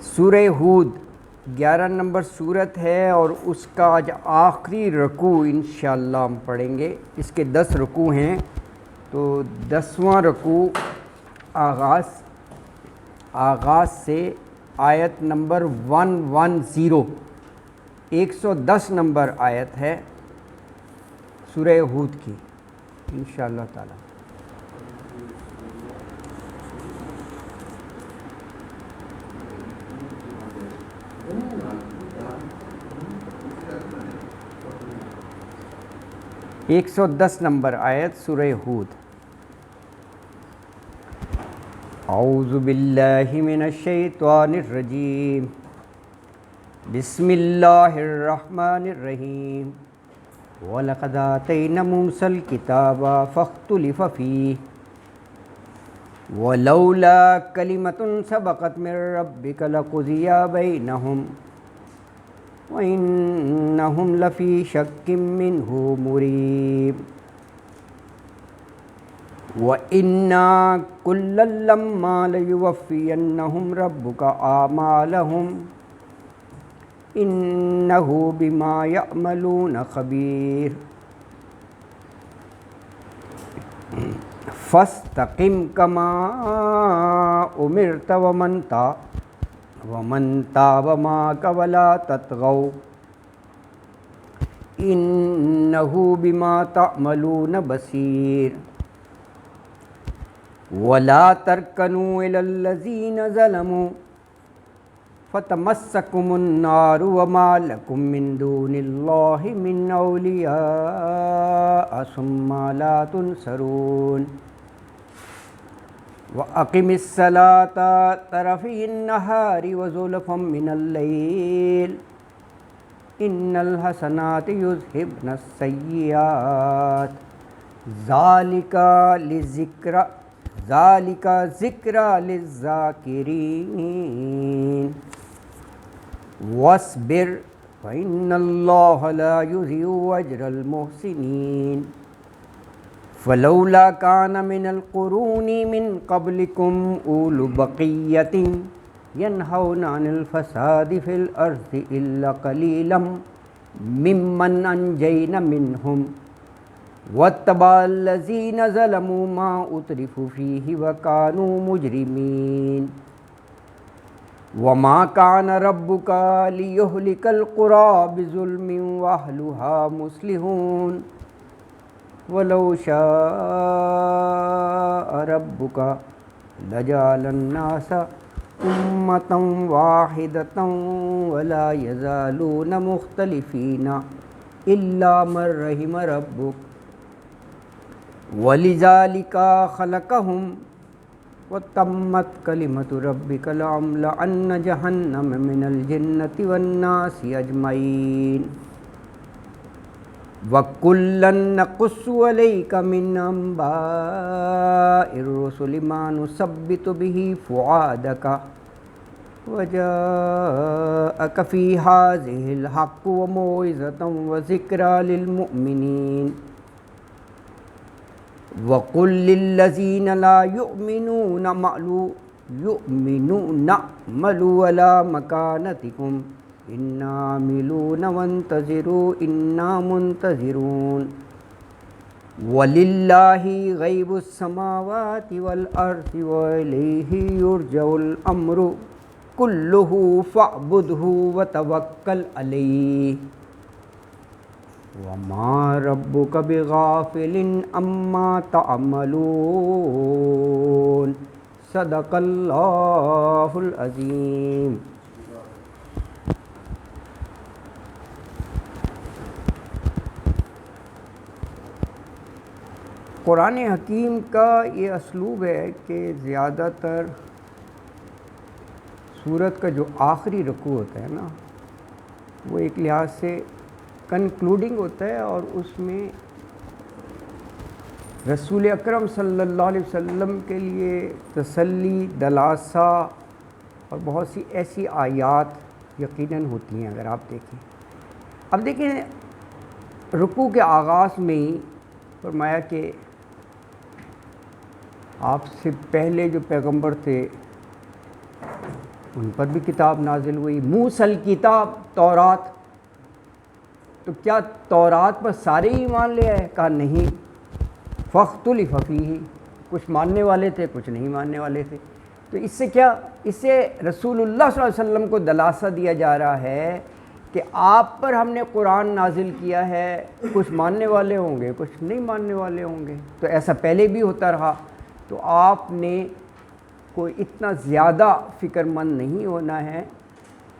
سورہ ہود 11 نمبر صورت ہے اور اس کا آج آخری رکوع انشاءاللہ ہم پڑھیں گے۔ اس کے 10 رکوع ہیں، تو 10واں رکوع آغاز سے آیت نمبر 110 110 نمبر آیت ہے سورہ ہود کی انشاءاللہ تعالی۔ ایک سو 10 نمبر آیت سورہ ہود۔ اعوذ باللہ من الشیطان الرجیم، بسم اللہ الرحمن الرحیم۔ وَلَقَدْ آتَيْنَا مُوسَى الْكِتَابَ فَاخْتُلِفَ فِيهِ وَلَوْلَا كَلِمَةٌ سَبَقَتْ مِنْ رَبِّكَ لَقُضِيَ بَيْنَهُمْ وَإِنَّهُمْ لَفِي شَكٍّ مِّنْهُ مُرِيبٍ۔ وَإِنَّا كُلًّا لَمَّا لَيُوَفِّيَنَّهُمْ رَبُّكَ أَعْمَالَهُمْ إِنَّهُ بِمَا يَعْمَلُونَ خَبِيرٌ۔ فَاسْتَقِمْ كَمَا أُمِرْتَ وَمَنْ تَابَ مَعَكَ وَلَا تَطْغَوْا إِنَّهُ بِمَا تَعْمَلُونَ بَصِيرٌ۔ وَلَا تَرْكَنُوا إِلَى الَّذِينَ ظَلَمُوا فَتَمَسَّكُمُ النَّارُ وَمَا لَكُم مِّن دُونِ اللَّهِ مِنْ أَوْلِيَاءَ ثُمَّ لَا تُنصَرُونَ۔ وَأَقِمِ الصَّلَاةَ طَرَفَيِ النَّهَارِ وَزُلَفًا مِّنَ اللَّيْلِ إِنَّ الْحَسَنَاتِ يُذْهِبْنَ السَّيِّئَاتِ ذَلِكَ ذِكْرَى لِلذَّاكِرِينَ۔ وَاصْبِرْ فَإِنَّ اللَّهَ لَا يُضِيعُ أَجْرَ الْمُحْسِنِينَ۔ فَلَوْلَا كَانَ مِنَ الْقُرُونِ مِنْ قَبْلِكُمْ أُولُو بَقِيَّةٍ يَنْهَوْنَ عَنِ الْفَسَادِ فِي الْأَرْضِ إِلَّا قَلِيلًا مِّمَّنْ أَنْجَيْنَا مِنْهُمْ وَاتَّبَعَ الَّذِينَ ظَلَمُوا مَا أُتْرِفُوا فِيهِ وَكَانُوا مُجْرِمِينَ۔ وَمَا كَانَ رَبُّكَ لِيُهْلِكَ الْقُرَىٰ بِظُلْمٍ وَأَهْلُهَا مُصْلِحُونَ وَلَوْ شَاءَ رَبُّكَ لَجَعَلَ النَّاسَ أُمَّةً وَاحِدَةً وَلَا يَزَالُونَ مُخْتَلِفِينَ إِلَّا مَن رَّحِمَ رَبُّكَ وَلِذَٰلِكَ خَلَقَهُمْ وَتَمَّتْ كَلِمَةُ رَبِّكَ لَأَمْلَأَنَّ جَهَنَّمَ مِنَ الْجِنَّةِ وَالنَّاسِ أَجْمَعِينَ۔ وَكُلًّا نَّقُصُّ عَلَيْكَ مِنْ أَنبَاءِ الرُّسُلِ مَا نُثَبِّتُ بِهِ فُؤَادَكَ وَجَاءَكَ فِي هَٰذِهِ الْحَقُّ وَمَوْعِظَةٌ وَذِكْرَىٰ لِلْمُؤْمِنِينَ۔ وَقُل لِّلَّذِينَ لَا يُؤْمِنُونَ اعْمَلُوا عَلَىٰ مَكَانَتِكُمْ إِنَّا عَامِلُونَ وَانتَظِرُوا إِنَّا مُنتَظِرُونَ۔ وَلِلَّهِ غَيْبُ السَّمَاوَاتِ وَالْأَرْضِ وَإِلَيْهِ يُرْجَعُ الْأَمْرُ كُلُّهُ فَاعْبُدْهُ وَتَوَكَّلْ عَلَيْهِ وَمَا رَبُّكَ بِغَافِلٍ عَمَّا تَعْمَلُونَ۔ صدق اللہ العظیم۔ قرآن حکیم کا یہ اسلوب ہے کہ زیادہ تر سورت کا جو آخری رکوع ہوتا ہے نا، وہ ایک لحاظ سے کنکلوڈنگ ہوتا ہے، اور اس میں رسول اکرم صلی اللہ علیہ وسلم کے لیے تسلی، دلاسا اور بہت سی ایسی آیات یقیناً ہوتی ہیں۔ اگر آپ دیکھیں، اب دیکھیں رکوع کے آغاز میں ہی فرمایا کہ آپ سے پہلے جو پیغمبر تھے ان پر بھی کتاب نازل ہوئی، موسیٰ کتاب تورات، تو کیا تورات پر سارے ایمان لے آئے؟ کہا نہیں، فاختلف فیہ، کچھ ماننے والے تھے کچھ نہیں ماننے والے تھے۔ تو اس سے کیا، اس سے رسول اللہ صلی اللہ علیہ وسلم کو دلاسا دیا جا رہا ہے کہ آپ پر ہم نے قرآن نازل کیا ہے، کچھ ماننے والے ہوں گے کچھ نہیں ماننے والے ہوں گے، تو ایسا پہلے بھی ہوتا رہا۔ تو آپ نے کوئی اتنا زیادہ فکر مند نہیں ہونا ہے،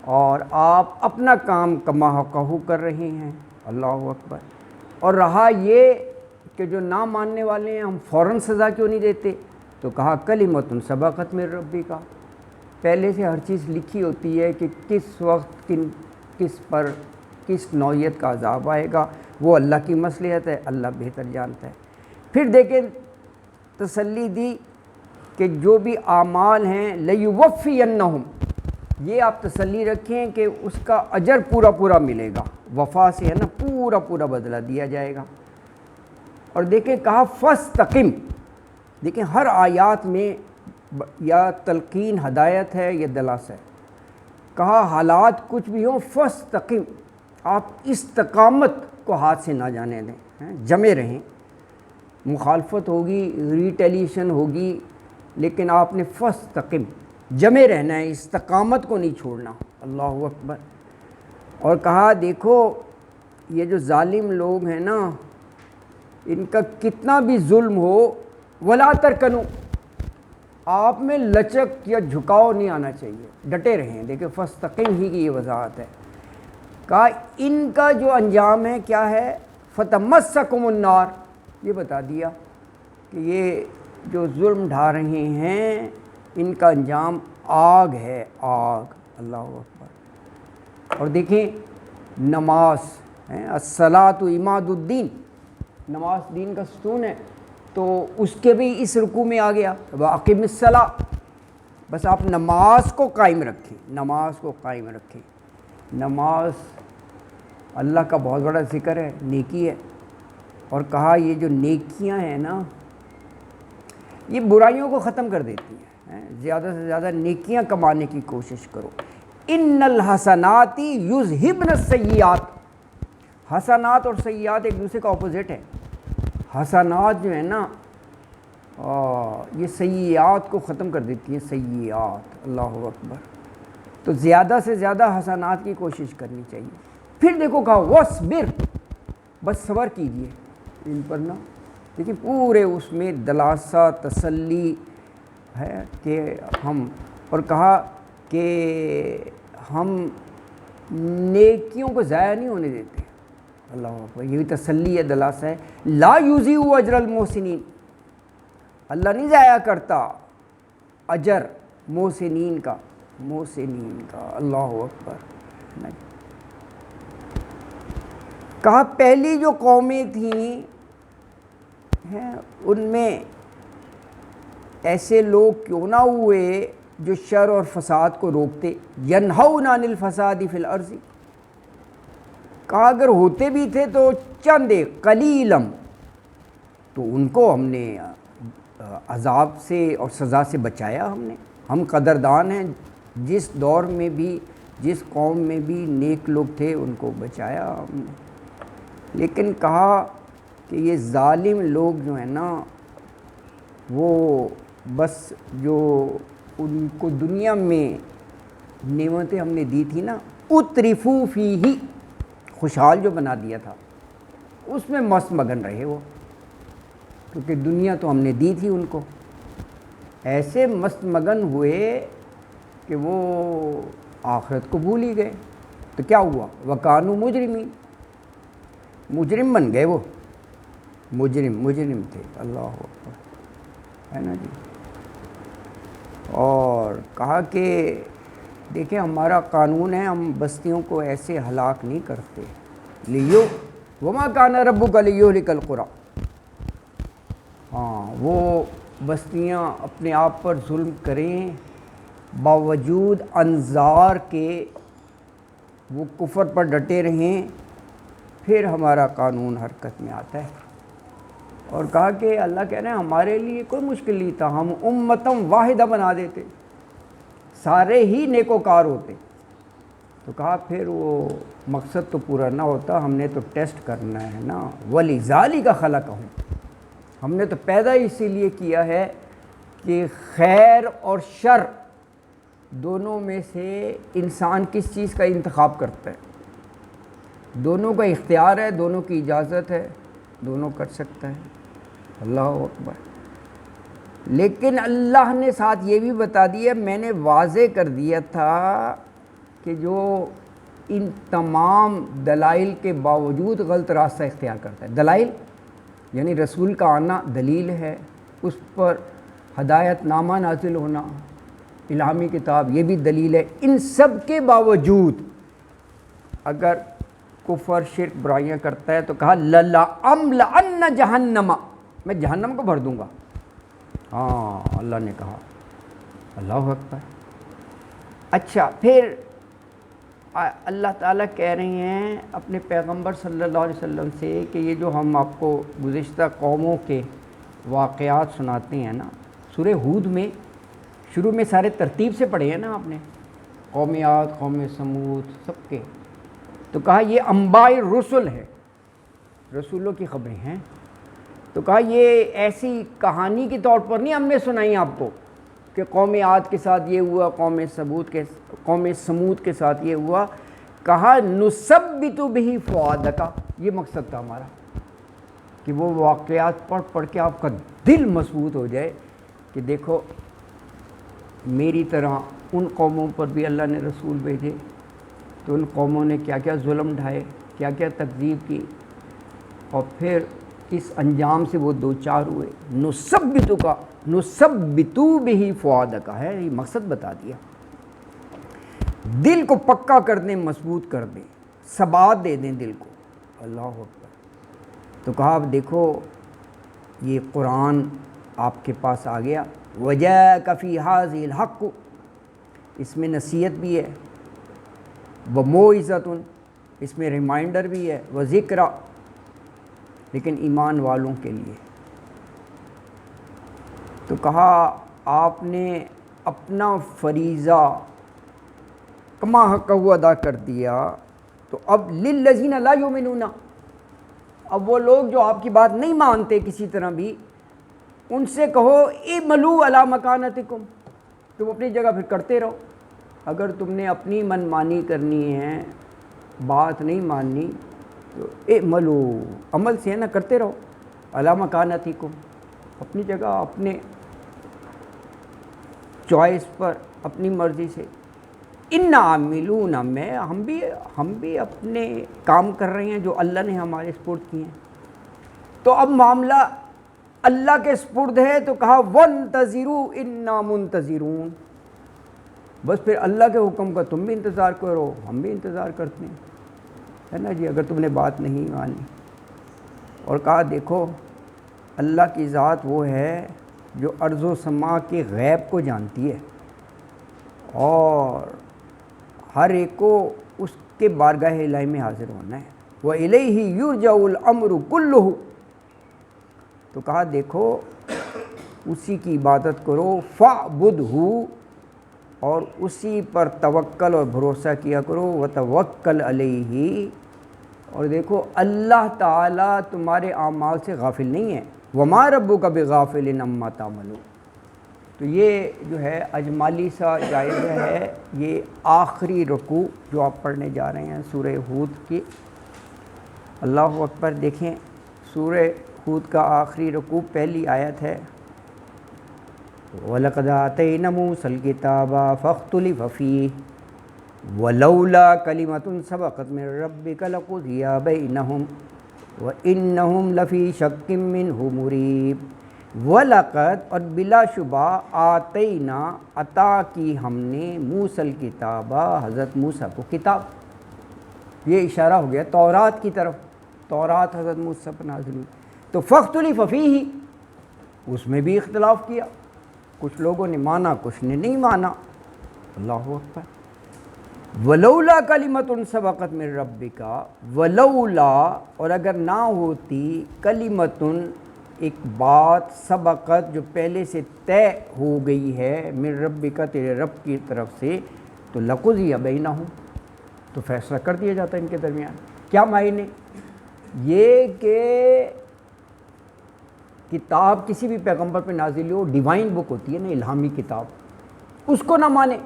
اور آپ اپنا کام کما حقہ کر رہے ہیں۔ اللہ اکبر۔ اور رہا یہ کہ جو نہ ماننے والے ہیں ہم فوراً سزا کیوں نہیں دیتے؟ تو کہا کلمۃ سبقت من ربک، پہلے سے ہر چیز لکھی ہوتی ہے کہ کس وقت کس پر کس نوعیت کا عذاب آئے گا، وہ اللہ کی مصلحت ہے، اللہ بہتر جانتا ہے۔ پھر دیکھیں تسلی دی کہ جو بھی اعمال ہیں لیوفینہم، یہ آپ تسلی رکھیں کہ اس کا اجر پورا پورا ملے گا، وفا سے ہے نا، پورا پورا بدلہ دیا جائے گا۔ اور دیکھیں کہا فاستقم، دیکھیں ہر آیات میں یا تلقین ہدایت ہے یا دلاسا ہے۔ کہا حالات کچھ بھی ہوں فاستقم، آپ استقامت کو ہاتھ سے نہ جانے دیں، جمے رہیں، مخالفت ہوگی ریٹیلیشن ہوگی، لیکن آپ نے فاستقم جمے رہنا ہے، استقامت کو نہیں چھوڑنا۔ اللہ اکبر۔ اور کہا دیکھو یہ جو ظالم لوگ ہیں نا، ان کا کتنا بھی ظلم ہو، ولا ترکنو، آپ میں لچک یا جھکاؤ نہیں آنا چاہیے، ڈٹے رہیں۔ دیکھیں فاستقم ہی کی یہ وضاحت ہے۔ کہا ان کا جو انجام ہے کیا ہے، فتمسکم النار، یہ بتا دیا کہ یہ جو ظلم ڈھا رہے ہیں ان کا انجام آگ ہے، آگ۔ اللہ اکبر۔ اور دیکھیں نماز، الصلاۃ عماد الدین، نماز دین کا ستون ہے، تو اس کے بھی اس رکوع میں آ گیا وَأَقِمِ الصَّلَاةَ، بس آپ نماز کو قائم رکھیں، نماز کو قائم رکھیں۔ نماز اللہ کا بہت بڑا ذکر ہے، نیکی ہے۔ اور کہا یہ جو نیکیاں ہیں نا، یہ برائیوں کو ختم کر دیتی ہیں، زیادہ سے زیادہ نیکیاں کمانے کی کوشش کرو۔ ان الحسنات یذہبن السیئات، حسنات اور سیئات ایک دوسرے کا اپوزٹ ہے۔ حسنات جو ہیں نا یہ سیئات کو ختم کر دیتی ہیں، سیئات۔ اللہ اکبر۔ تو زیادہ سے زیادہ حسنات کی کوشش کرنی چاہیے۔ پھر دیکھو کہا وَاصْبِرْ، بس صبر کیجئے ان پر نا۔ دیکھیں پورے اس میں دلاسا تسلی ہے کہ ہم، اور کہا کہ ہم نیکیوں کو ضائع نہیں ہونے دیتے۔ اللہ اکبر، یہ بھی تسلی ہے، دلاسا ہے۔ لا یضیع اجر المحسنین، اللہ نہیں ضائع کرتا اجر محسنین کا، محسنین کا۔ اللہ اکبر۔ کہا پہلی جو قومیں تھیں ان میں ایسے لوگ کیوں نہ ہوئے جو شر اور فساد کو روکتے، ینہون عن الفساد فی الارض، کہا اگر ہوتے بھی تھے تو چند قلیلم، تو ان کو ہم نے عذاب سے اور سزا سے بچایا۔ ہم قدردان ہیں، جس دور میں بھی جس قوم میں بھی نیک لوگ تھے ان کو بچایا ہم نے۔ لیکن کہا کہ یہ ظالم لوگ جو ہیں نا، وہ بس جو ان کو دنیا میں نعمتیں ہم نے دی تھی نا، اترفوا فیہ، خوشحال جو بنا دیا تھا اس میں مست مگن رہے وہ، کیونکہ دنیا تو ہم نے دی تھی ان کو، ایسے مست مگن ہوئے کہ وہ آخرت کو بھول ہی گئے۔ تو کیا ہوا، وَكَانُوا مُجْرِمِينَ، مجرم بن گئے، وہ مجرم تھے۔ اللہ اکبر، ہے نا جی۔ اور کہا کہ دیکھیں ہمارا قانون ہے، ہم بستیوں کو ایسے ہلاک نہیں کرتے۔ وَمَا كَانَ رَبُّكَ لِيُهْلِكَ الْقُرَىٰ، وہ بستیاں اپنے آپ پر ظلم کریں باوجود انذار کے، وہ کفر پر ڈٹے رہیں، پھر ہمارا قانون حرکت میں آتا ہے۔ اور کہا کہ اللہ کہہ رہے ہیں ہمارے لیے کوئی مشکل نہیں تھا، ہم امتم واحدہ بنا دیتے، سارے ہی نیکوکار ہوتے. تو کہا پھر وہ مقصد تو پورا نہ ہوتا, ہم نے تو ٹیسٹ کرنا ہے نا. وَلِذَالِكَ خَلَقَهُمْ, ہم نے تو پیدا اسی لیے کیا ہے کہ خیر اور شر دونوں میں سے انسان کس چیز کا انتخاب کرتا ہے. دونوں کا اختیار ہے, دونوں کی اجازت ہے, دونوں کر سکتا ہے. اللہ اکبر. لیکن اللہ نے ساتھ یہ بھی بتا دیا, میں نے واضح کر دیا تھا کہ جو ان تمام دلائل کے باوجود غلط راستہ اختیار کرتا ہے. دلائل یعنی رسول کا آنا دلیل ہے, اس پر ہدایت نامہ نازل ہونا, الہامی کتاب, یہ بھی دلیل ہے. ان سب کے باوجود اگر کفر شرک برائیاں کرتا ہے تو کہا لَأَمْلَأَنَّ جَهَنَّمَ, میں جہنم کو بھر دوں گا. ہاں اللہ نے کہا. اللہ اکبر. اچھا پھر اللہ تعالیٰ کہہ رہے ہیں اپنے پیغمبر صلی اللہ علیہ وسلم سے کہ یہ جو ہم آپ کو گزشتہ قوموں کے واقعات سناتے ہیں نا, سورہ ہود میں شروع میں سارے ترتیب سے پڑھے ہیں نا آپ نے, قوم عاد, قوم سمود, سب کے. تو کہا یہ انباء رسل ہے, رسولوں کی خبریں ہیں. تو کہا یہ ایسی کہانی کے طور پر نہیں ہم نے سنائی آپ کو کہ قوم عاد کے ساتھ یہ ہوا, قوم سمود کے ساتھ یہ ہوا. کہا نثبت بہ فؤادک, یہ مقصد تھا ہمارا کہ وہ واقعات پڑھ پڑھ کے آپ کا دل مضبوط ہو جائے کہ دیکھو میری طرح ان قوموں پر بھی اللہ نے رسول بھیجے تو ان قوموں نے کیا کیا ظلم ڈھائے, کیا کیا تکذیب کی, اور پھر اس انجام سے وہ دو چار ہوئے. نثبت بہ فؤادک ہے, یہ مقصد بتا دیا. دل کو پکا کر دیں, مضبوط کر دیں, ثبات دے دیں دل کو. اللہ اکبر. تو کہا اب دیکھو یہ قرآن آپ کے پاس آ گیا, وَجَاءَكَ فِي هَٰذِهِ الْحَقُّ, اس میں نصیحت بھی ہے, وَمَوْعِظَةٌ, اس میں ریمائنڈر بھی ہے, وَذِكْرَ, لیکن ایمان والوں کے لیے. تو کہا آپ نے اپنا فریضہ کما حق ادا کر دیا, تو اب لِلَّذِينَ لَا يُؤْمِنُونَ, اب وہ لوگ جو آپ کی بات نہیں مانتے کسی طرح بھی, ان سے کہو اعملوا علی مکانتکم, تم اپنی جگہ پھر کرتے رہو. اگر تم نے اپنی من مانی کرنی ہے, بات نہیں ماننی, تو اعملوا, عمل سے ہے نا, کرتے رہو, علی مکانتکم, اپنی جگہ, اپنے چوائس پر, اپنی مرضی سے. انا عاملون, ہم بھی اپنے کام کر رہے ہیں جو اللہ نے ہمارے سپرد کیے ہیں. تو اب معاملہ اللہ کے سپرد ہے, تو کہا وانتظروا انا منتظرون, بس پھر اللہ کے حکم کا تم بھی انتظار کرو, ہم بھی انتظار کرتے ہیں, ہے نا جی, اگر تم نے بات نہیں مانی. اور کہا دیکھو اللہ کی ذات وہ ہے جو ارض و سما کے غیب کو جانتی ہے, اور ہر ایک کو اس کے بارگاہ الہی میں حاضر ہونا ہے. وَإِلَيْهِ يُرْجَعُ الْأَمْرُ كُلُّهُ, تو کہا دیکھو اسی کی عبادت کرو, فَاعْبُدْهُ, اور اسی پر توکل اور بھروسہ کیا کرو, وَتَوَكَّلْ عَلَيْهِ, اور دیکھو اللہ تعالیٰ تمہارے اعمال سے غافل نہیں ہے. وَمَا رَبُّكَ بِغَافِلٍ عَمَّا تَعْمَلُونَ. تو یہ جو ہے اجمالی سا جائزہ ہے, یہ آخری رکوع جو آپ پڑھنے جا رہے ہیں سورہ ہود کی. اللہ اکبر. دیکھیں سورہ ہود کا آخری رکوع پہلی آیت ہے, وَلَقَدْ آتَيْنَا مُوسَى الْكِتَابَ فَاخْتُلِفَ فِيهِ وَلَوْلَا كَلِمَةٌ سَبَقَتْ مِن رَّبِّكَ لَقُضِيَ بَيْنَهُمْ وَإِنَّهُمْ لَفِي شَكٍّ مِّنْهُ مُرِيبٍ. وَلَقَدْ, اور بلا شبہ, آتینا, عطا کی ہم نے, موسیٰ الکتاب, حضرت موسیٰ کو کتاب. یہ اشارہ ہو گیا تورات کی طرف, تورات حضرت موسیٰ پر نازل ہوئی. تو فاختلف فیہ, اس میں بھی اختلاف کیا, کچھ لوگوں نے مانا, کچھ نے نہیں مانا. اللہ اکبر. ولولا کلمۃ سبقت من ربک, ولولا, اور اگر نہ ہوتی, کلمۃ, ایک بات سبقت جو پہلے سے طے ہو گئی ہے من ربک تیرے رب کی طرف سے، تو لقضی بینہم، تو فیصلہ کر دیا جاتا ہے ان کے درمیان۔ کیا معنی؟ یہ کہ کتاب کسی بھی پیغمبر پہ نازل ہو، ڈیوائن بک ہوتی ہے نا، الہامی کتاب، اس کو نہ مانے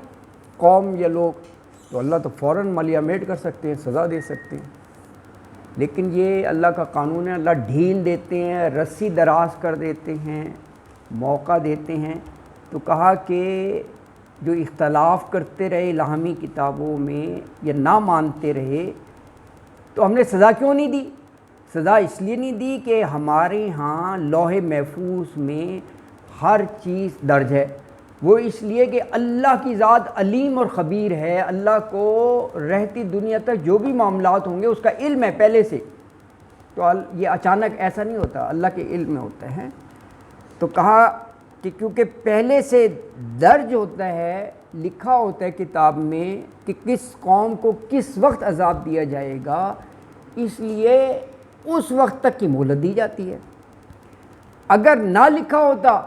قوم یا لوگ، تو اللہ تو فوراً ملیامیٹ کر سکتے ہیں، سزا دے سکتے ہیں۔ لیکن یہ اللہ کا قانون ہے، اللہ ڈھیل دیتے ہیں، رسی دراز کر دیتے ہیں، موقع دیتے ہیں۔ تو کہا کہ جو اختلاف کرتے رہے الہامی کتابوں میں یا نہ مانتے رہے، تو ہم نے سزا کیوں نہیں دی؟ سزا اس لیے نہیں دی کہ ہمارے ہاں لوح محفوظ میں ہر چیز درج ہے، وہ اس لیے کہ اللہ کی ذات علیم اور خبیر ہے، اللہ کو رہتی دنیا تک جو بھی معاملات ہوں گے اس کا علم ہے پہلے سے، تو یہ اچانک ایسا نہیں ہوتا، اللہ کے علم میں ہوتا ہے۔ تو کہا کہ کیونکہ پہلے سے درج ہوتا ہے، لکھا ہوتا ہے کتاب میں کہ کس قوم کو کس وقت عذاب دیا جائے گا، اس لیے اس وقت تک کی مہلت دی جاتی ہے۔ اگر نہ لکھا ہوتا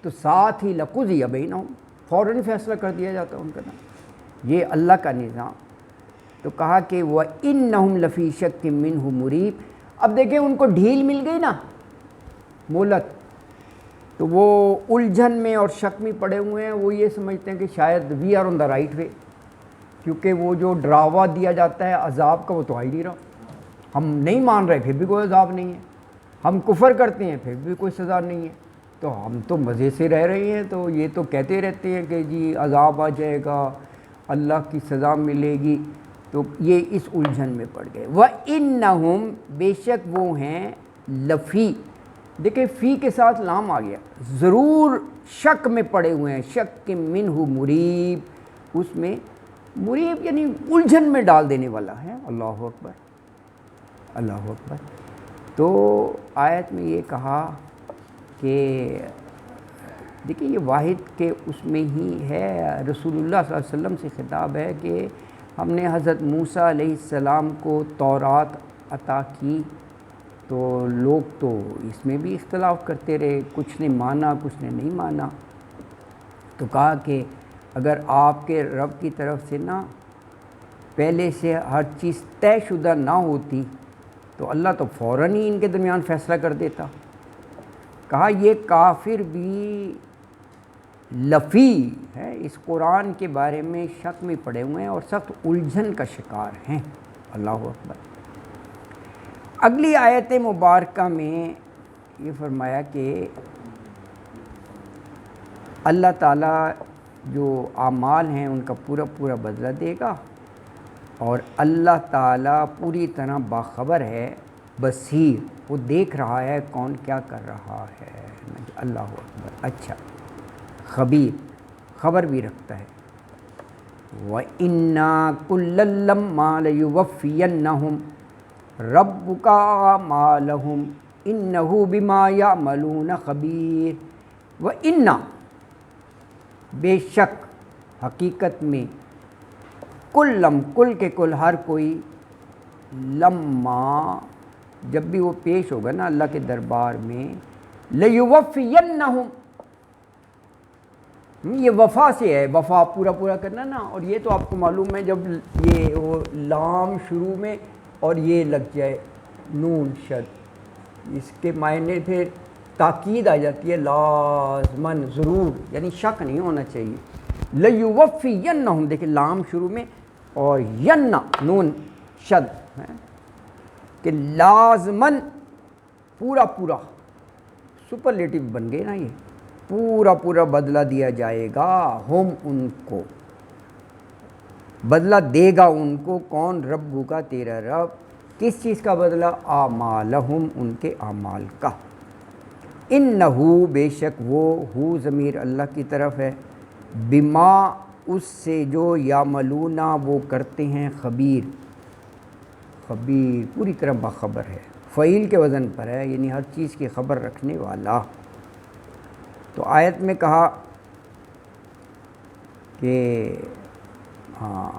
تو ساتھ ہی لقضی بینہم، فوراً فیصلہ کر دیا جاتا ان کا نام۔ یہ اللہ کا نظام۔ تو کہا کہ وَإِنَّهُمْ لَفِي شَكٍّ مِّنْهُ مُرِيبٍ۔ اب دیکھیں ان کو ڈھیل مل گئی نا، مہلت، تو وہ الجھن میں اور شک میں پڑے ہوئے ہیں، وہ یہ سمجھتے ہیں کہ شاید we are on the right way, کیونکہ وہ جو ڈراوا دیا جاتا ہے عذاب کا وہ تو آ ہی نہیں رہا، ہم نہیں مان رہے پھر بھی کوئی عذاب نہیں ہے، ہم کفر کرتے ہیں پھر بھی کوئی سزا نہیں ہے، تو ہم تو مزے سے رہ رہے ہیں، تو یہ تو کہتے رہتے ہیں کہ جی عذاب آ جائے گا، اللہ کی سزا ملے گی، تو یہ اس الجھن میں پڑ گئے۔ وَإِنَّهُمْ، بے شک وہ ہیں، لفی، دیکھیں فی کے ساتھ لام آ گیا، ضرور شک میں پڑے ہوئے ہیں، شک منہ مریب، اس میں مریب یعنی الجھن میں ڈال دینے والا ہے۔ اللہ اکبر، اللہ اکبر۔ تو آیت میں یہ کہا کہ دیکھیں یہ واحد کے اس میں ہی ہے، رسول اللہ صلی اللہ علیہ وسلم سے خطاب ہے کہ ہم نے حضرت موسیٰ علیہ السلام کو تورات عطا کی، تو لوگ تو اس میں بھی اختلاف کرتے رہے، کچھ نے مانا کچھ نے نہیں مانا، تو کہا کہ اگر آپ کے رب کی طرف سے نا پہلے سے ہر چیز طے شدہ نہ ہوتی تو اللہ تو فوراً ہی ان کے درمیان فیصلہ کر دیتا۔ کہا یہ کافر بھی لفی ہے، اس قرآن کے بارے میں شک میں پڑے ہوئے ہیں اور سخت الجھن کا شکار ہیں۔ اللہ اکبر۔ اگلی آیت مبارکہ میں یہ فرمایا کہ اللہ تعالیٰ جو اعمال ہیں ان کا پورا پورا بدلہ دے گا، اور اللہ تعالیٰ پوری طرح باخبر ہے، بصیر، وہ دیکھ رہا ہے کون کیا کر رہا ہے۔ اللہ اکبر۔ اچھا، خبیر، خبر بھی رکھتا ہے۔ وَإِنَّا كُلًّا لَمَّا لَيُوَفِّيَنَّهُمْ رَبُّكَ أَعْمَالَهُمْ إِنَّهُ بِمَا يَعْمَلُونَ خَبِيرٌ۔ وَإِنَّا، بے شک، حقیقت میں، کلم، کل کے کل، ہر کوئی، لما، جب بھی وہ پیش ہوگا نا اللہ کے دربار میں، لَيُوَفِّيَنَّهُمْ، یہ وفا سے ہے، وفا پورا پورا کرنا نا، اور یہ تو آپ کو معلوم ہے جب یہ وہ لام شروع میں اور یہ لگ جائے نون شد، اس کے معنی پھر تاکید آ جاتی ہے، لازماً، ضرور، یعنی شک نہیں ہونا چاہیے۔ لَيُوَفِّيَنَّهُمْ، دیکھیں لام شروع میں اور ینّا نون شد ہے کہ لازماً پورا پورا، سپرلیٹو بن گئے نا، یہ پورا پورا بدلہ دیا جائے گا، ہم ان کو بدلہ دے گا، ان کو کون؟ ربو کا، تیرا رب، کس چیز کا بدلہ؟ اعمالہم، ان کے اعمال کا۔ انہو، بے شک وہ، ہو ضمیر اللہ کی طرف ہے، بما، اس سے جو، یعملون، وہ کرتے ہیں، خبیر، خبیر پوری طرح باخبر ہے، فعیل کے وزن پر ہے، یعنی ہر چیز کی خبر رکھنے والا۔ تو آیت میں کہا کہ ہاں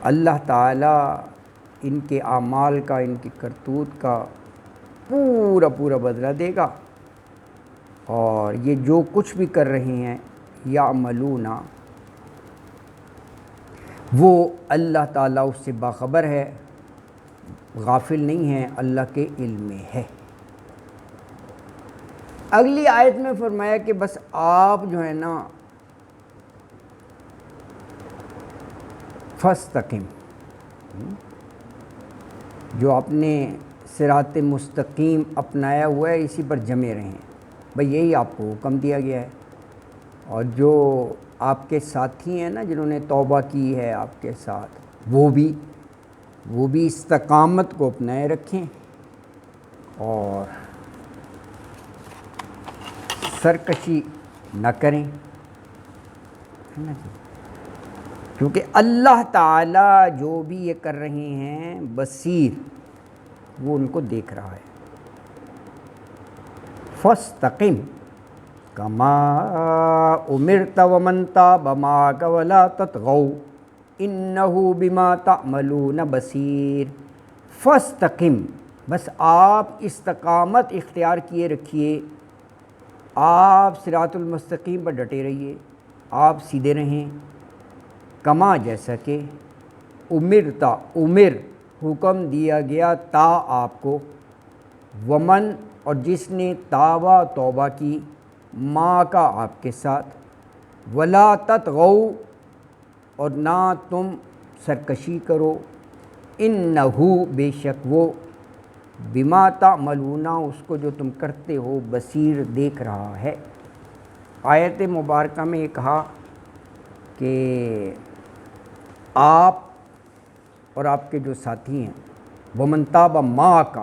اللہ تعالیٰ ان کے اعمال کا، ان کی کرتوت کا پورا پورا بدلہ دے گا، اور یہ جو کچھ بھی کر رہے ہیں یعملون، وہ اللہ تعالیٰ اس سے باخبر ہے، غافل نہیں ہے، اللہ کے علم میں ہے۔ اگلی آیت میں فرمایا کہ بس آپ جو ہے نا فاستقم، جو آپ نے صراط مستقیم اپنایا ہوا ہے اسی پر جمے رہیں، بھئی یہی آپ کو حکم دیا گیا ہے۔ اور جو آپ کے ساتھی ہیں نا جنہوں نے توبہ کی ہے آپ کے ساتھ، وہ بھی استقامت کو اپنائے رکھیں اور سرکشی نہ کریں، کیونکہ اللہ تعالیٰ جو بھی یہ کر رہے ہیں بصیر، وہ ان کو دیکھ رہا ہے۔ فاستقم کما امرت ومن تاب معک ولا تطغوا انہ بما تعملون بصیر۔ فاستقم، بس آپ استقامت اختیار کیے رکھیے، آپ صراط المستقیم پر ڈٹے رہیے، آپ سیدھے رہیں، کما جیسا کہ امرتا، امر حکم دیا گیا، تا آپ کو، ومن اور جس نے تابا توبہ کی، ما کا آپ کے ساتھ، ولا تطغوا اور نہ تم سرکشی کرو، انہو بے شک وہ، بما تعملون اس کو جو تم کرتے ہو، بصیر دیکھ رہا ہے۔ آیت مبارکہ میں یہ کہا کہ آپ اور آپ کے جو ساتھی ہیں، ومن تاب معک،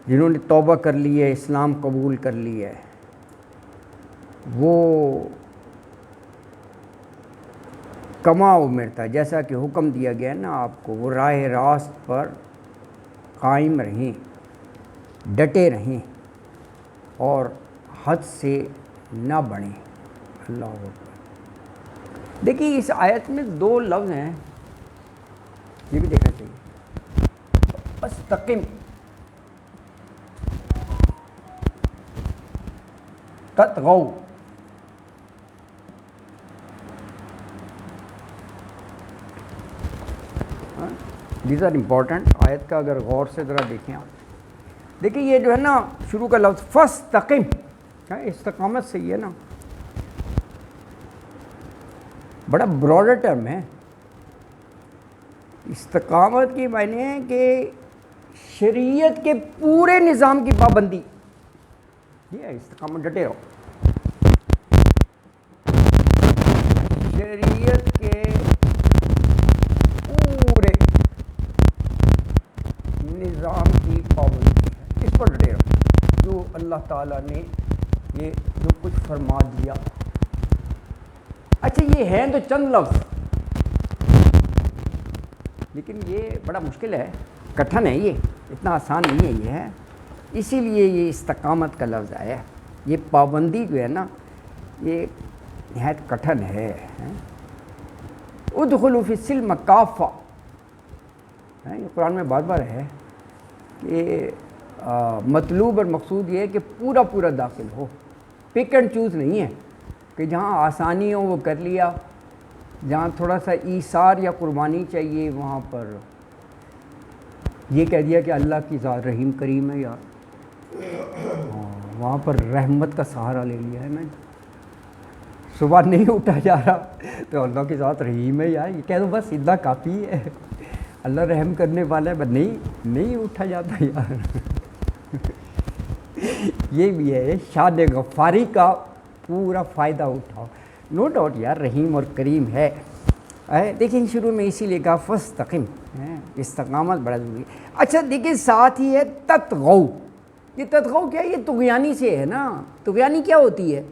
جنہوں نے توبہ کر لی ہے، اسلام قبول کر لی ہے، وہ کما امرتا، جیسا کہ حکم دیا گیا ہے نا آپ کو، وہ راہ راست پر قائم رہیں، ڈٹے رہیں اور حد سے نہ بڑھیں۔ اللہ اکبر۔ دیکھیے اس آیت میں دو لفظ ہیں، یہ بھی دیکھنا چاہیے۔ استقم، تطغوا، دیز آر امپورٹنٹ۔ آیت کا اگر غور سے ذرا دیکھیں آپ، دیکھیں یہ جو ہے نا شروع کا لفظ فاستقم، استقامت سے ہی ہے نا، بڑا براڈر ٹرم ہے۔ استقامت کی معنی ہے کہ شریعت کے پورے نظام کی پابندی، یہ ہے استقامت، ڈٹے رہو شریعت کے پورے نظام کی پابندی ہے، اس پر ڈٹے رہو، جو اللہ تعالیٰ نے یہ جو کچھ فرما دیا۔ اچھا یہ ہیں تو چند لفظ، لیکن یہ بڑا مشکل ہے، کٹھن ہے، یہ اتنا آسان نہیں ہے یہ ہے، اسی لیے یہ استقامت کا لفظ آیا ہے۔ یہ پابندی جو ہے نا یہ نہایت کٹھن ہے۔ ادخلوا فی السلم کافہ، یہ قرآن میں بار بار ہے کہ مطلوب اور مقصود یہ ہے کہ پورا پورا داخل ہو، پک اینڈ چوز نہیں ہے کہ جہاں آسانی ہو وہ کر لیا، جہاں تھوڑا سا ایثار یا قربانی چاہیے وہاں پر یہ کہہ دیا کہ اللہ کی ذات رحیم کریم ہے یار، وہاں پر رحمت کا سہارا لے لیا ہے نا، صبح نہیں اٹھا جا رہا تو اللہ کی ذات رحیم ہے یار، یہ کہہ دو بس اتنا کافی ہے، اللہ رحم کرنے والا ہے، بس نہیں اٹھا جاتا یار۔ یہ بھی ہے شان غفاری کا پورا فائدہ اٹھاؤ، نو ڈاؤٹ یار رحیم اور کریم ہے۔ دیکھیں شروع میں اسی لیے کہا فاستقم، استقامت بڑا ضروری ہے۔ اچھا دیکھیں ساتھ ہی ہے تطغوا، یہ تطغوا کیا ہے؟ یہ طغیانی سے ہے نا، طغیانی کیا ہوتی ہے؟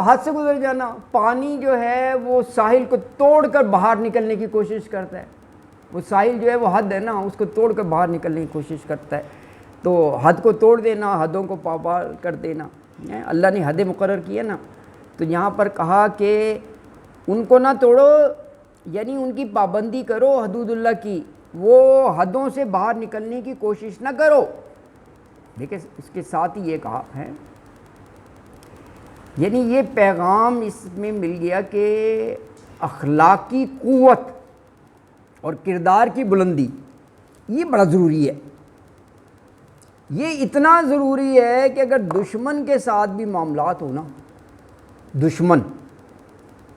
حد سے گزر جانا، پانی جو ہے وہ ساحل کو توڑ کر باہر نکلنے کی کوشش کرتا ہے، وہ ساحل جو ہے وہ حد ہے نا، اس کو توڑ کر باہر نکلنے کی کوشش کرتا ہے، تو حد کو توڑ دینا، حدوں کو پار کر دینا، اللہ نے حدیں مقرر کی ہے نا، تو یہاں پر کہا کہ ان کو نہ توڑو، یعنی ان کی پابندی کرو حدود اللہ کی، وہ حدوں سے باہر نکلنے کی کوشش نہ کرو، دیکھیں اس کے ساتھ ہی یہ کہا ہے، یعنی یہ پیغام اس میں مل گیا کہ اخلاقی قوت اور کردار کی بلندی یہ بڑا ضروری ہے. یہ اتنا ضروری ہے کہ اگر دشمن کے ساتھ بھی معاملات ہو نا، دشمن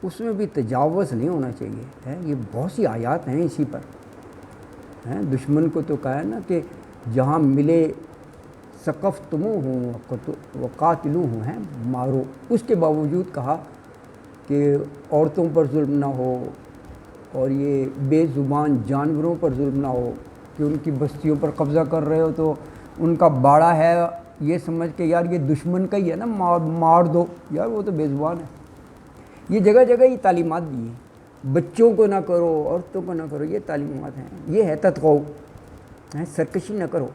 اس میں بھی تجاوز نہیں ہونا چاہیے. یہ بہت سی آیات ہیں اسی پر. دشمن کو تو کہا ہے نا کہ جہاں ملے ثقفتموہ ہوں وقاتلوہ ہوں، مارو. اس کے باوجود کہا کہ عورتوں پر ظلم نہ ہو اور یہ بے زبان جانوروں پر ظلم نہ ہو کہ ان کی بستیوں پر قبضہ کر رہے ہو تو ان کا باڑا ہے یہ سمجھ کے یار یہ دشمن کا ہی ہے نا، مار دو یار، وہ تو بے زبان ہے. یہ جگہ جگہ یہ تعلیمات بھی ہیں. بچوں کو نہ کرو، عورتوں کو نہ کرو، یہ تعلیمات ہیں. یہ ہے تتقو، سرکشی نہ کرو،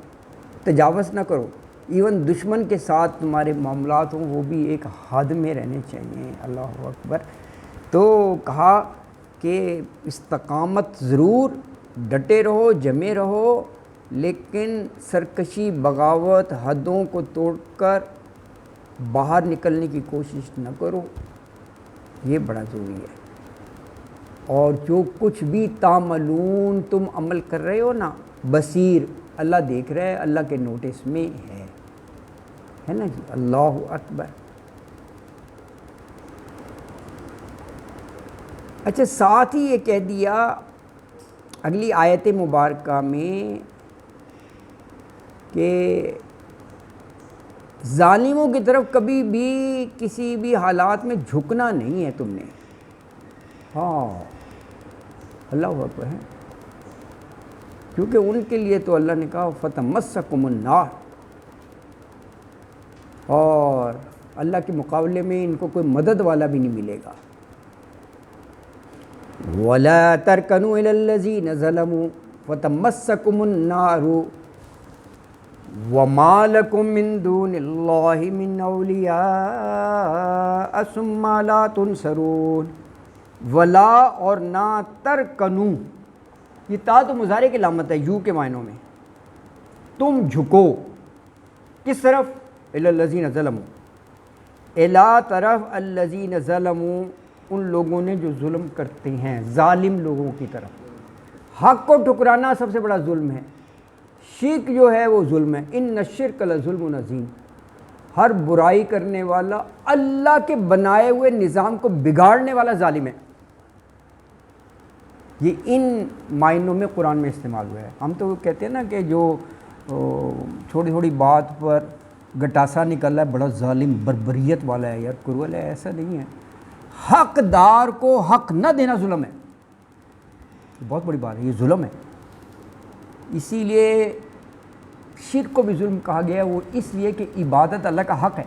تجاوز نہ کرو. ایون دشمن کے ساتھ تمہارے معاملات ہوں وہ بھی ایک حد میں رہنے چاہیے. اللہ اکبر. تو کہا کہ استقامت ضرور، ڈٹے رہو، جمے رہو، لیکن سرکشی، بغاوت، حدوں کو توڑ کر باہر نکلنے کی کوشش نہ کرو. یہ بڑا ضروری ہے. اور جو کچھ بھی تعملون تم عمل کر رہے ہو نا، بصیر، اللہ دیکھ رہا ہے، اللہ کے نوٹس میں ہے نا جی. اللہ اکبر. اچھا ساتھ ہی یہ کہہ دیا اگلی آیت مبارکہ میں کہ ظالموں کی طرف کبھی بھی کسی بھی حالات میں جھکنا نہیں ہے تم نے. ہاں اللہ اکبر ہے، کیونکہ ان کے لیے تو اللہ نے کہا فتمسکم النار، اور اللہ کے مقابلے میں ان کو کوئی مدد والا بھی نہیں ملے گا. وَلَا تَرْكَنُوا إِلَى الَّذِينَ ظَلَمُوا فَتَمَسَّكُمُ النَّارُ وَمَا لَكُم مِّن دُونِ اللَّهِ مِنْ أَوْلِيَاءَ ثُمَّ لَا تُنصَرُونَ. ولا اور نہ ترکنو، یہ تا تو مضارع کی علامت ہے یو کے معنوں میں. تم جھکو کس طرف؟ الی الذین ظلموا، الی طرف الذین ظلموا، ان لوگوں نے جو ظلم کرتے ہیں، ظالم لوگوں کی طرف. حق کو ٹھکرانا سب سے بڑا ظلم ہے. شرک جو ہے وہ ظلم ہے. ان الشرک لظلم عظیم. ہر برائی کرنے والا، اللہ کے بنائے ہوئے نظام کو بگاڑنے والا ظالم ہے. یہ ان معنوں میں قرآن میں استعمال ہوا ہے. ہم تو کہتے ہیں نا کہ جو چھوٹی چھوٹی بات پر گٹاسا نکل رہا ہے بڑا ظالم بربریت والا ہے، یار کرول ہے. ایسا نہیں ہے. حقدار کو حق نہ دینا ظلم ہے. بہت بڑی بات ہے، یہ ظلم ہے. اسی لیے شرک کو بھی ظلم کہا گیا ہے، وہ اس لیے کہ عبادت اللہ کا حق ہے.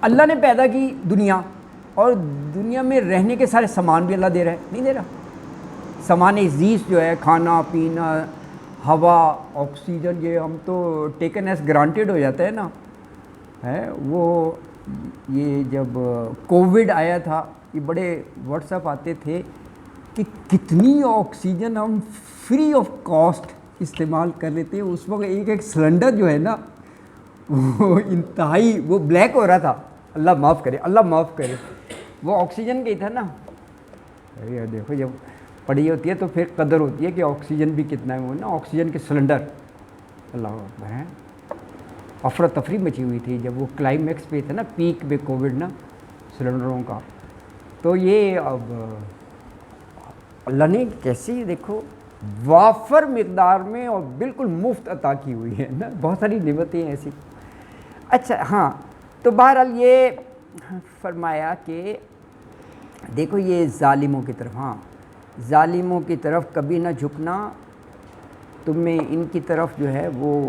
اللہ نے پیدا کی دنیا، اور دنیا میں رہنے کے سارے سامان بھی اللہ دے رہا ہے، نہیں دے رہا؟ سامان زیست جو ہے، کھانا پینا، ہوا، آکسیجن، یہ ہم تو ٹیکن ایز گرانٹیڈ ہو جاتا ہے نا. وہ یہ جب کووڈ آیا تھا، یہ بڑے واٹس ایپ آتے تھے کہ کتنی آکسیجن ہم فری آف کاسٹ استعمال کر لیتے ہیں. اس وقت ایک سلنڈر جو ہے نا وہ انتہائی وہ بلیک ہو رہا تھا. اللہ معاف کرے، اللہ معاف کرے. وہ آکسیجن کا ہی تھا نا. دیکھو جب پڑی ہوتی ہے تو پھر قدر ہوتی ہے کہ آکسیجن بھی کتنا ہے. وہ نا آکسیجن کے سلنڈر، اللہ اکبر ہے. افراتفری مچی ہوئی تھی جب وہ کلائمیکس پہ تھا نا، پیک پہ کووڈ نا، سلنڈروں کا. تو یہ اب اللہ نے کیسی دیکھو وافر مقدار میں اور بالکل مفت عطا کی ہوئی ہے نا. بہت ساری نعمتیں ہیں ایسی. اچھا ہاں، تو بہرحال یہ فرمایا کہ دیکھو یہ ظالموں کی طرف، ہاں ظالموں کی طرف کبھی نہ جھکنا. تم میں ان کی طرف جو ہے وہ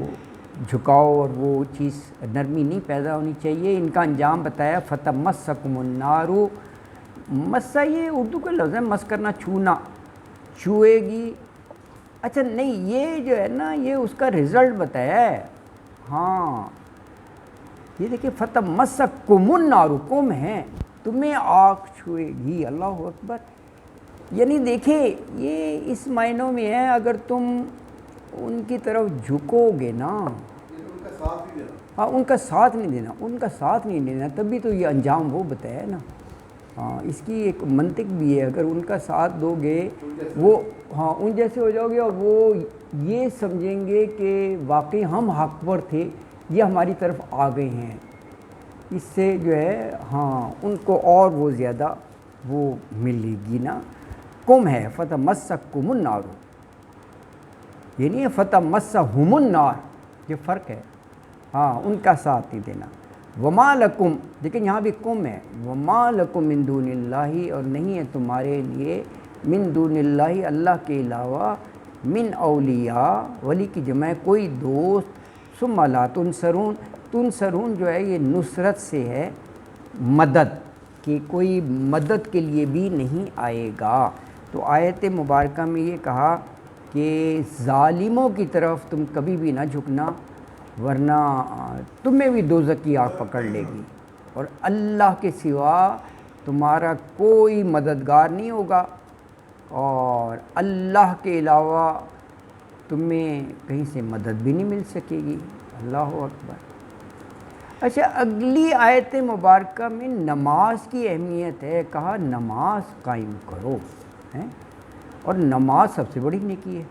جھکاؤ اور وہ چیز نرمی نہیں پیدا ہونی چاہیے. ان کا انجام بتایا فتمسکم النار. مسا یہ اردو کا لفظ ہے، مس کرنا، چھونا، چھوئے گی. اچھا نہیں، یہ جو ہے نا یہ اس کا رزلٹ بتایا ہے. ہاں یہ دیکھیں فتمسکم النار، کم ہے، تمہیں آگ چھوئے گی. اللہ اکبر. یعنی دیکھیں یہ اس معنوں میں ہے اگر تم ان کی طرف جھکو گے نا ہاں ان کا ساتھ نہیں دینا، ان کا ساتھ نہیں دینا، تبھی تو یہ انجام وہ بتایا نا۔ ہاں اس کی ایک منطق بھی ہے، اگر ان کا ساتھ دو گے وہ ہاں ان جیسے ہو جاؤ گے، اور وہ یہ سمجھیں گے کہ واقعی ہم حق پر تھے، یہ ہماری طرف آ گئے ہیں، اس سے جو ہے ہاں ان کو اور وہ زیادہ وہ ملے گی نا۔ کم ہے فتمسککم النار، یہ نہیں ہے فتمسہم النار، یہ فرق ہے۔ ہاں ان کا ساتھ نہیں دینا۔ وما لکم، لیکن یہاں بھی کم ہے، وما لکم من دون اللہ، اور نہیں ہے تمہارے لیے من دون اللہ، اللہ کے علاوہ، من اولیاء، ولی کی جمع ہے کوئی دوست، ثم لا تنصرون، تنصرون جو ہے یہ نصرت سے ہے، مدد کہ کوئی مدد کے لیے بھی نہیں آئے گا۔ تو آیت مبارکہ میں یہ کہا کہ ظالموں کی طرف تم کبھی بھی نہ جھکنا، ورنہ تمہیں بھی دوزخ کی آگ پکڑ لے گی، اور اللہ کے سوا تمہارا کوئی مددگار نہیں ہوگا، اور اللہ کے علاوہ تمہیں کہیں سے مدد بھی نہیں مل سکے گی۔ اللہ اکبر۔ اچھا اگلی آیت مبارکہ میں نماز کی اہمیت ہے، کہا نماز قائم کرو ہیں، اور نماز سب سے بڑی نیکی ہے،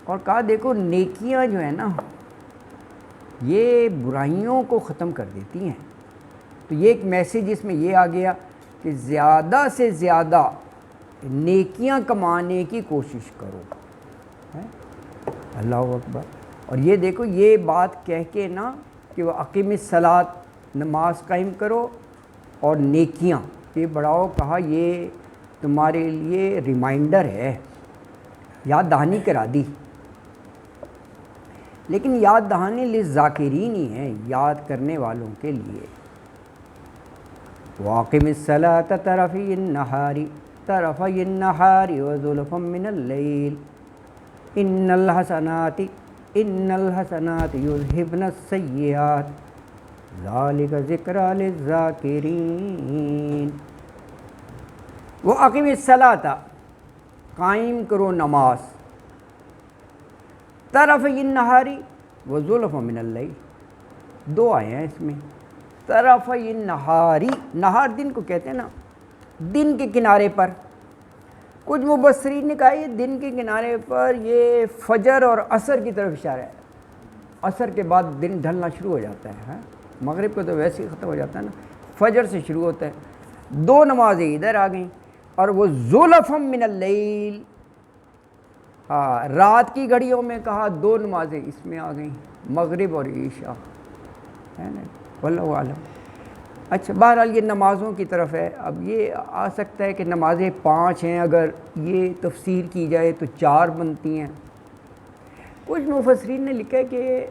اور کہا دیکھو نیکیاں جو ہیں نا یہ برائیوں کو ختم کر دیتی ہیں۔ تو یہ ایک میسیج اس میں یہ آ گیا کہ زیادہ سے زیادہ نیکیاں کمانے کی کوشش کرو، اللہ اکبر۔ اور یہ دیکھو یہ بات کہہ کے نا کہ وہ اقیم الصلاۃ، نماز قائم کرو اور نیکیاں یہ بڑھاؤ، کہا یہ تمہارے لیے ریمائنڈر ہے، یاد دہانی کرا دی، لیکن یاد دہانی للذاکرین ہی ہے، یاد کرنے والوں کے لیے۔ وَأَقِمِ الصَّلَاةَ طَرَفَيِ النَّهَارِ وَزُلَفًا مِّنَ اللَّيْلِ إِنَّ الْحَسَنَاتِ يُذْهِبْنَ السَّيِّئَاتِ ذَلِكَ ذِكْرَىٰ لِلذَّاكِرِينَ۔ وَأَقِمِ الصَّلَاةَ، قائم کرو نماز، طرفَيِ النَّهَارِ وَزُلَفًا مِّنَ اللَّيْلِ، دو آئے ہیں اس میں، طرفَيِ النَّهَارِ، نہار دن کو کہتے ہیں نا، دن کے کنارے پر۔ کچھ مبصرین نے کہا یہ دن کے کنارے پر یہ فجر اور عصر کی طرف اشارہ ہے، عصر کے بعد دن ڈھلنا شروع ہو جاتا ہے، مغرب کو تو ویسے ہی ختم ہو جاتا ہے نا، فجر سے شروع ہوتا ہے۔ دو نمازیں ادھر آ گئیں، اور وہ زُلَفًا مِّنَ اللیل، رات کی گھڑیوں میں کہا دو نمازیں اس میں آ گئیں، مغرب اور عشاء، ہے نا، واللہ اعلم۔ اچھا بہرحال یہ نمازوں کی طرف ہے۔ اب یہ آ سکتا ہے کہ نمازیں 5 ہیں، اگر یہ تفسیر کی جائے تو 4 بنتی ہیں۔ کچھ مفسرین نے لکھا ہے کہ